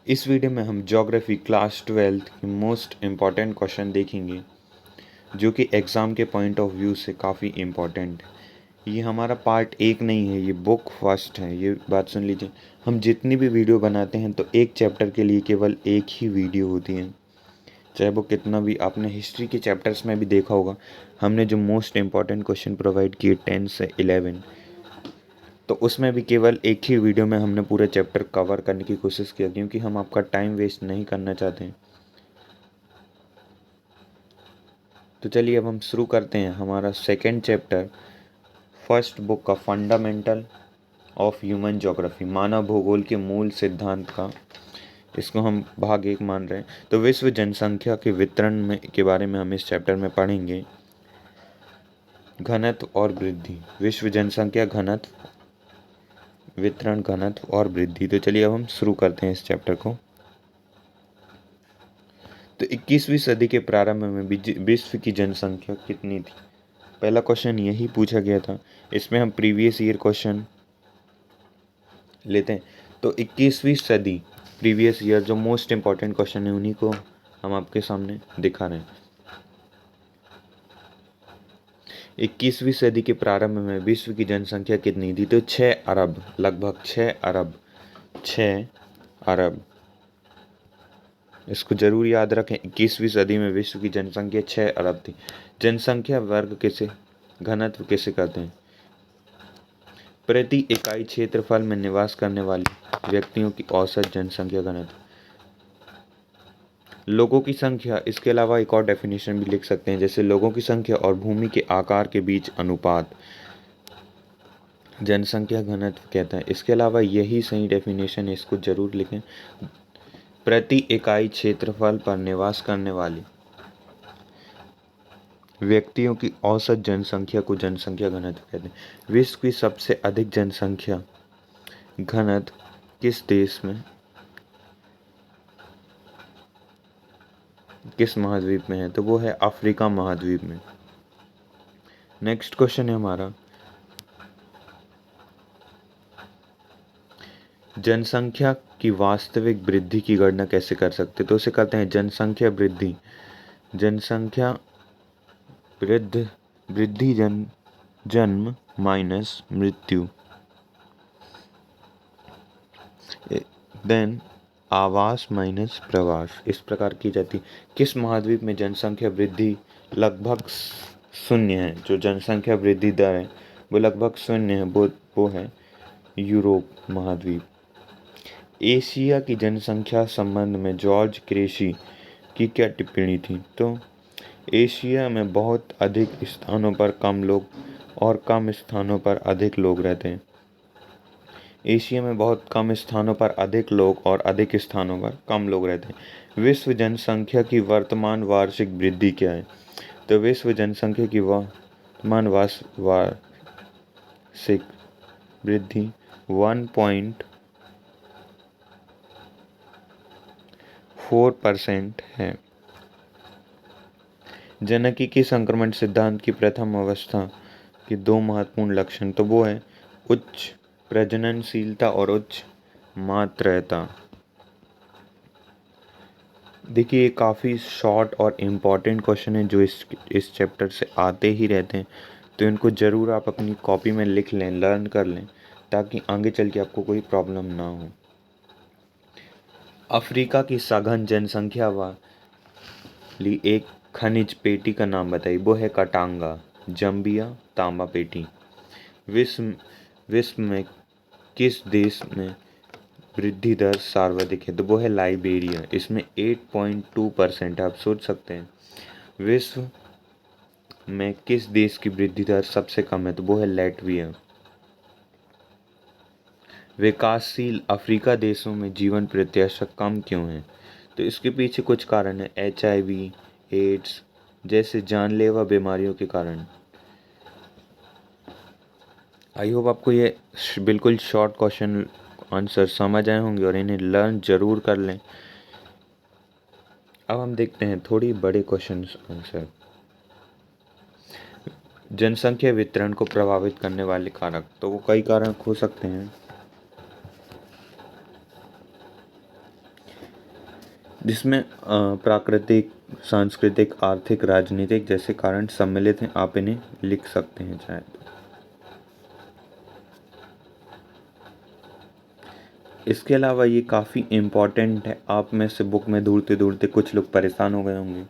इस वीडियो में हम ज्योग्राफी क्लास 12th की मोस्ट इम्पॉर्टेंट क्वेश्चन देखेंगे जो कि एग्ज़ाम के पॉइंट ऑफ व्यू से काफ़ी इम्पॉर्टेंट है। ये हमारा पार्ट 1 नहीं है, ये बुक फर्स्ट है। ये बात सुन लीजिए, हम जितनी भी वीडियो बनाते हैं तो एक चैप्टर के लिए केवल एक ही वीडियो होती है, चाहे वो कितना भी। आपने हिस्ट्री के चैप्टर्स में भी देखा होगा, हमने जो मोस्ट इम्पॉर्टेंट क्वेश्चन प्रोवाइड किए 10 से 11, तो उसमें भी केवल एक ही वीडियो में हमने पूरे चैप्टर कवर करने की कोशिश किया, क्योंकि हम आपका टाइम वेस्ट नहीं करना चाहते हैं। तो चलिए अब हम शुरू करते हैं हमारा सेकेंड चैप्टर, फर्स्ट बुक का फंडामेंटल ऑफ ह्यूमन ज्योग्राफी, मानव भूगोल के मूल सिद्धांत का। इसको हम भाग 1 मान रहे हैं। तो विश्व जनसंख्या के वितरण में के बारे में हम इस चैप्टर में पढ़ेंगे। घनत्व और वृद्धि, विश्व जनसंख्या घनत्व, वितरण, घनत्व और वृद्धि। तो चलिए अब हम शुरू करते हैं इस चैप्टर को। तो 21वीं सदी के प्रारंभ में विश्व की जनसंख्या कितनी थी? पहला क्वेश्चन यही पूछा गया था। इसमें हम प्रीवियस ईयर क्वेश्चन लेते हैं। तो 21वीं सदी, प्रीवियस ईयर, जो मोस्ट इम्पॉर्टेंट क्वेश्चन है उन्हीं को हम आपके सामने दिखा रहे हैं। 21वीं सदी के प्रारंभ में विश्व की जनसंख्या कितनी थी? तो 6 अरब, लगभग 6 अरब, 6 अरब। इसको जरूर याद रखें, 21वीं सदी में विश्व की जनसंख्या 6 अरब थी। जनसंख्या वर्ग किसे, घनत्व किसे कहते हैं? प्रति इकाई क्षेत्रफल में निवास करने वाले व्यक्तियों की औसत जनसंख्या घनत्व। लोगों की संख्या, इसके अलावा एक और डेफिनेशन भी लिख सकते हैं, जैसे लोगों की संख्या और भूमि के आकार के बीच अनुपात जनसंख्या घनत्व कहता है। इसके अलावा यही सही डेफिनेशन है, इसको जरूर लिखें। प्रति इकाई क्षेत्रफल पर निवास करने वाले व्यक्तियों की औसत जनसंख्या को जनसंख्या घनत्व कहते हैं। विश्व की सबसे अधिक जनसंख्या घनत्व किस देश में, किस महाद्वीप में है? तो वो है अफ्रीका महाद्वीप में। नेक्स्ट क्वेश्चन है हमारा, जनसंख्या की वास्तविक वृद्धि की गणना कैसे कर सकते? तो उसे कहते हैं जनसंख्या वृद्धि। जनसंख्या वृद्धि जन्म माइनस मृत्यु, देन आवास माइनस प्रवास, इस प्रकार की जाती। किस महाद्वीप में जनसंख्या वृद्धि लगभग शून्य है? जो जनसंख्या वृद्धि दर है वो लगभग शून्य है, वो है यूरोप महाद्वीप। एशिया की जनसंख्या संबंध में जॉर्ज क्रेशी की क्या टिप्पणी थी? तो एशिया में बहुत अधिक स्थानों पर कम लोग और कम स्थानों पर अधिक लोग रहते हैं। एशिया में बहुत कम स्थानों पर अधिक लोग और अधिक स्थानों पर कम लोग रहते हैं। विश्व जनसंख्या की वर्तमान वार्षिक वृद्धि क्या है? तो विश्व जनसंख्या की वर्तमान वार्षिक वृद्धि 1.4% है। जनकी संक्रमण सिद्धांत की प्रथम अवस्था के 2 महत्वपूर्ण लक्षण, तो वो है उच्च प्रजननशीलता और उच्च मात्रता। देखिए, ये काफ़ी शॉर्ट और इम्पॉर्टेंट क्वेश्चन है जो इस चैप्टर से आते ही रहते हैं, तो इनको ज़रूर आप अपनी कॉपी में लिख लें, लर्न कर लें, ताकि आगे चल के आपको कोई प्रॉब्लम ना हो। अफ्रीका की सघन जनसंख्या वाली एक खनिज पेटी का नाम बताइए। वो है कटांगा, जम्बिया, तांबा पेटी। विश्व में किस देश में वृद्धि दर सर्वाधिक है? तो वो है लाइबेरिया, इसमें 8.2% है। आप सोच सकते हैं विश्व में किस देश की वृद्धि दर सबसे कम है? तो वो है लातविया। विकासशील अफ्रीका देशों में जीवन प्रत्याशा कम क्यों है? तो इसके पीछे कुछ कारण है, HIV, एड्स जैसे जानलेवा बीमारियों के कारण। आई होप आपको ये बिल्कुल शॉर्ट क्वेश्चन आंसर समझ आए होंगे और इन्हें लर्न जरूर कर लें। अब हम देखते हैं थोड़ी बड़े क्वेश्चन आंसर। जनसंख्या वितरण को प्रभावित करने वाले कारक, तो वो कई कारक हो सकते हैं। जिसमें प्राकृतिक, सांस्कृतिक, आर्थिक, राजनीतिक जैसे कारण सम्मिलित हैं। आप इन्हें लिख सकते हैं चाहे तो। इसके अलावा ये काफ़ी इम्पॉर्टेंट है। आप में से बुक में ढूंढते ढूंढते कुछ लोग परेशान हो गए होंगे,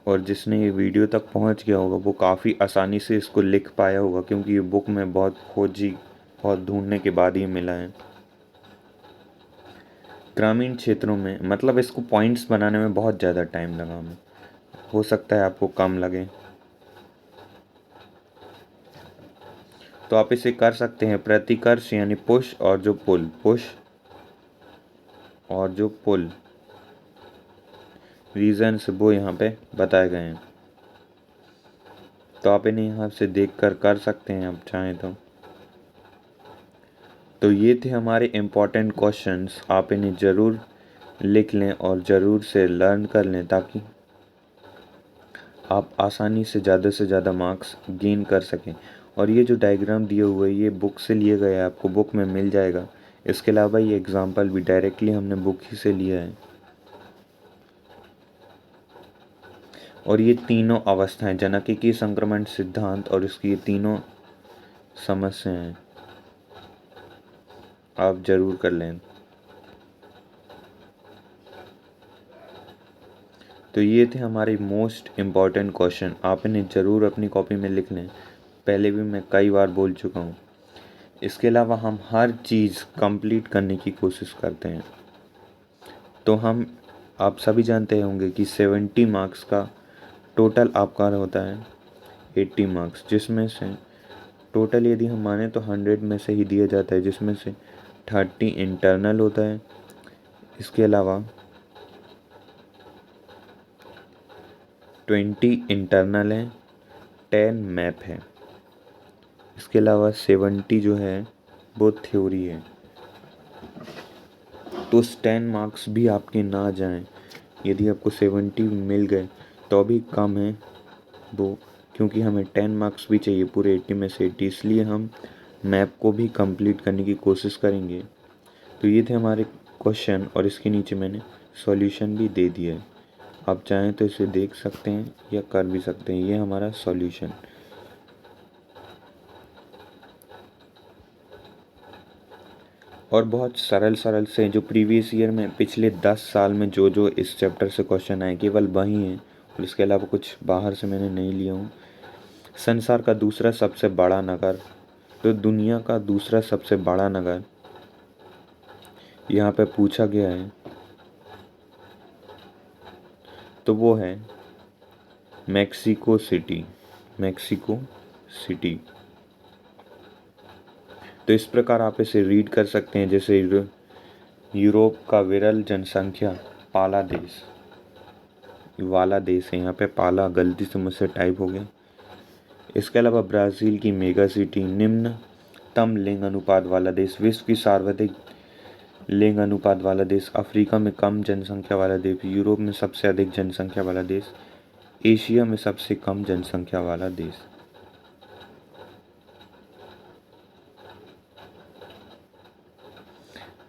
और जिसने ये वीडियो तक पहुंच गया होगा वो काफ़ी आसानी से इसको लिख पाया होगा, क्योंकि ये बुक में बहुत खोजी, बहुत ढूंढने के बाद ये मिला है। ग्रामीण क्षेत्रों में, मतलब इसको पॉइंट्स बनाने में बहुत ज़्यादा टाइम लगा हमें, हो सकता है आपको कम लगे, तो आप इसे कर सकते हैं। प्रतिकर्ष यानी पुश और जो पुल, पुश और जो पुल रीजन्स वो यहाँ पे बताए गए हैं, तो आप इन्हें यहाँ से देख कर सकते हैं आप चाहें तो ये थे हमारे इम्पोर्टेंट क्वेश्चंस। आप इन्हें ज़रूर लिख लें और ज़रूर से लर्न कर लें, ताकि आप आसानी से ज़्यादा मार्क्स गेन कर सकें। और ये जो डायग्राम दिए हुए ये बुक से लिए गए हैं, आपको बुक में मिल जाएगा। इसके अलावा ये एग्जाम्पल भी डायरेक्टली हमने बुक ही से लिया है। और ये तीनों अवस्थाएं, जनकिकी संक्रमण सिद्धांत और इसकी ये तीनों समस्याएं आप जरूर कर लें। तो ये थे हमारे मोस्ट इम्पॉर्टेंट क्वेश्चन। आप इन्हें ज़रूर अपनी कॉपी में लिख लें। पहले भी मैं कई बार बोल चुका हूँ। इसके अलावा हम हर चीज़ कंप्लीट करने की कोशिश करते हैं। तो आप सभी जानते होंगे कि 70 मार्क्स का टोटल आपका होता है 80 मार्क्स, जिसमें से टोटल यदि हम माने तो 100 में से ही दिया जाता है, जिसमें से 30 इंटरनल होता है। इसके अलावा 20 इंटरनल है, 10 मैप है। इसके अलावा 70 जो है वो थ्योरी है। तो उस 10 मार्क्स भी आपके ना जाएं, यदि आपको 70 मिल गए तो भी कम है वो, क्योंकि हमें 10 मार्क्स भी चाहिए पूरे 80 में से 80, इसलिए हम मैप को भी कंप्लीट करने की कोशिश करेंगे। तो ये थे हमारे क्वेश्चन, और इसके नीचे मैंने सॉल्यूशन भी दे दिया है। आप चाहें तो इसे देख सकते हैं या कर भी सकते हैं। ये हमारा सॉल्यूशन, और बहुत सरल सरल से जो प्रीवियस ईयर में पिछले 10 साल में जो जो इस चैप्टर से क्वेश्चन आए केवल वही हैं, और इसके अलावा कुछ बाहर से मैंने नहीं लिया हूँ। संसार का दूसरा सबसे बड़ा नगर, तो दुनिया का दूसरा सबसे बड़ा नगर यहाँ पे पूछा गया है, तो वो है मैक्सिको सिटी। Mexico city. तो इस प्रकार आप इसे रीड कर सकते हैं, जैसे यूरोप का विरल जनसंख्या पाला देश, वाला देश है, यहाँ पे पाला गलती से मुझसे टाइप हो गया। इसके अलावा ब्राज़ील की मेगा सिटी, निम्नतम लिंग अनुपात वाला देश, विश्व की सर्वाधिक लिंग अनुपात वाला देश, अफ्रीका में कम जनसंख्या वाला देश, यूरोप में सबसे अधिक जनसंख्या वाला देश, एशिया में सबसे कम जनसंख्या वाला देश।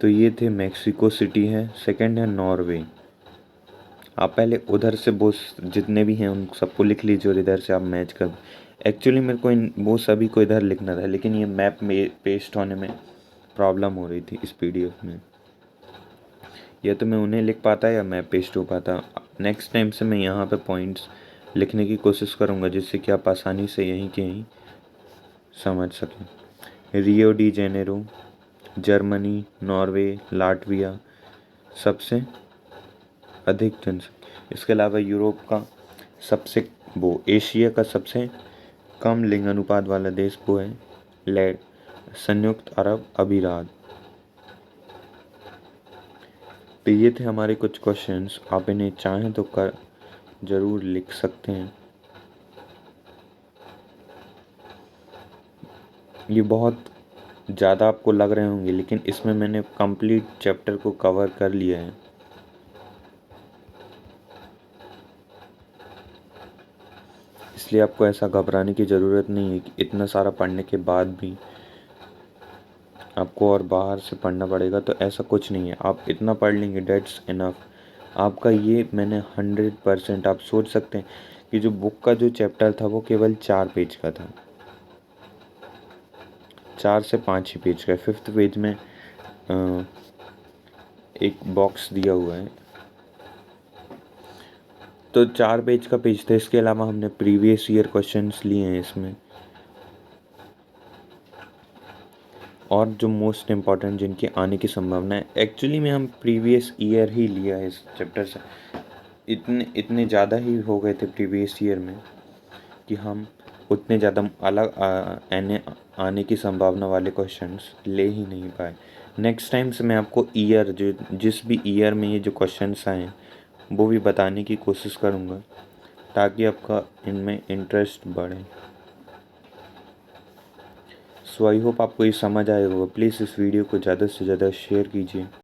तो ये थे मैक्सिको सिटी है। सेकंड है नॉर्वे। आप पहले उधर से वो जितने भी हैं उन सबको लिख लीजिए, और इधर से आप मैच कर। एक्चुअली मेरे को वो सभी को इधर लिखना था, लेकिन ये मैप में पेस्ट होने में प्रॉब्लम हो रही थी इस पीडीएफ में। या तो मैं उन्हें लिख पाता या मैप पेस्ट हो पाता। नेक्स्ट टाइम से मैं यहाँ पे पॉइंट्स लिखने की कोशिश करूँगा, जिससे कि आप आसानी से यहीं के यहीं समझ सकें। Rio de Janeiro, Germany, Norway, Latvia सबसे अधिक जनसंख्या। इसके अलावा यूरोप का सबसे एशिया का सबसे कम लिंग अनुपात वाला देश वो है संयुक्त अरब अमीरात। तो ये थे हमारे कुछ क्वेश्चंस। आप इन्हें चाहें तो कर ज़रूर लिख सकते हैं। ये बहुत ज़्यादा आपको लग रहे होंगे, लेकिन इसमें मैंने कंप्लीट चैप्टर को कवर कर लिया है। इसलिए आपको ऐसा घबराने की ज़रूरत नहीं है कि इतना सारा पढ़ने के बाद भी आपको और बाहर से पढ़ना पड़ेगा, तो ऐसा कुछ नहीं है। आप इतना पढ़ लेंगे, डेट्स इनफ। आपका ये मैंने 100%, आप सोच सकते हैं कि जो बुक का जो चैप्टर था वो केवल 4 पेज का था, 4 से 5 ही पेज का। 5th पेज में एक बॉक्स दिया हुआ है, तो 4 पेज का पेज था। इसके अलावा हमने प्रीवियस ईयर क्वेश्चंस लिए हैं इसमें, और जो मोस्ट इम्पॉर्टेंट जिनके आने की संभावना है। एक्चुअली में हम प्रीवियस ईयर ही लिया है इस चैप्टर से। इतने इतने ज़्यादा ही हो गए थे प्रीवियस ईयर में कि हम उतने ज़्यादा अलग आने की संभावना वाले क्वेश्चंस ले ही नहीं पाए। नेक्स्ट टाइम से मैं आपको ईयर, जो जिस भी ईयर में ये जो क्वेश्चंस आए वो भी बताने की कोशिश करूँगा, ताकि आपका इनमें इंटरेस्ट बढ़े। सो आई होप आपको ये समझ आएगा। प्लीज़ इस वीडियो को ज़्यादा से ज़्यादा शेयर कीजिए।